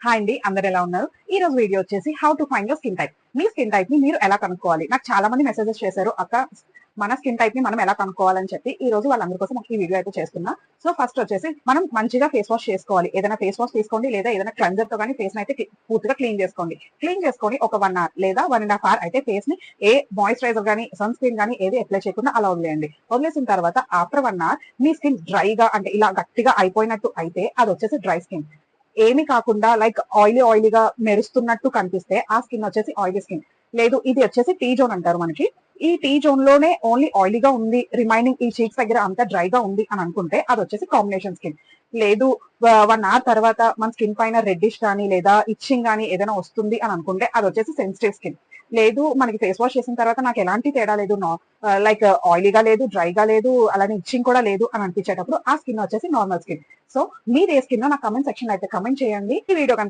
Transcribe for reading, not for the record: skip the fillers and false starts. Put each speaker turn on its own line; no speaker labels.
Hi అండి, అందరు ఎలా ఉన్నారు? ఈ రోజు వీడియో వచ్చేసి how to find your skin type. Me skin type ని మీరు ఎలా కనుక్కోవాలి? నాకు చాలా మంది మెసేజెస్ చేశారు, అక్క మన స్కిన్ టైప్ ని మనం ఎలా కనుక్కోవాలని చెప్పి. ఈ రోజు వాళ్ళందరి కోసం ఈ వీడియో అయితే చేస్తున్నా. సో ఫస్ట్ వచ్చేసి మనం మంచిగా ఫేస్ వాష్ చేసుకోవాలి. ఏదైనా ఫేస్ వాష్ తీసుకోండి, లేదా ఏదైనా క్లెన్జర్ తో కానీ ఫేస్ అయితే పూర్తిగా క్లీన్ చేసుకోండి. క్లీన్ చేసుకొని ఒక 1 hour లేదా 1.5 hour అయితే ఫేస్ ని ఏ మాయిశ్చరైజర్ కానీ సన్ స్క్రీన్ కానీ ఏది అప్లై చేయకుండా అలా వదిలేయండి. వదిలేసిన తర్వాత ఆఫ్టర్ 1 hour మీ స్కిన్ డ్రైగా అంటే ఇలా గట్టిగా అయిపోయినట్టు అయితే అది వచ్చేసి డ్రై స్కిన్. ఏమి కాకుండా లైక్ ఆయిలీగా మెరుస్తున్నట్టు కనిపిస్తే ఆ స్కిన్ వచ్చేసి ఆయిలీ స్కిన్. లేదు, ఇది వచ్చేసి టీ జోన్ అంటారు మనకి. ఈ టీ జోన్ లోనే ఓన్లీ ఆయిలీగా ఉంది, రిమైనింగ్ ఈ చీక్స్ దగ్గర అంతా డ్రైగా ఉంది అని అనుకుంటే అది వచ్చేసి కాంబినేషన్ స్కిన్. లేదు, 1 hour తర్వాత మన స్కిన్ పైన రెడ్డిష్ కానీ లేదా ఇచ్చింగ్ కానీ ఏదైనా వస్తుంది అని అనుకుంటే అది వచ్చేసి సెన్సిటివ్ స్కిన్. లేదు, మనకి ఫేస్ వాష్ చేసిన తర్వాత నాకు ఎలాంటి తేడా లేదు, లైక్ ఆయిలీగా లేదు, డ్రైగా లేదు, అలానే ఇచ్చింగ్ కూడా లేదు అని అనిపించేటప్పుడు ఆ స్కిన్ వచ్చేసి నార్మల్ స్కిన్. సో మీరు ఏ స్కిన్ నాకు కమెంట్ సెక్షన్ అయితే కమెంట్ చేయండి. ఈ వీడియో కనుక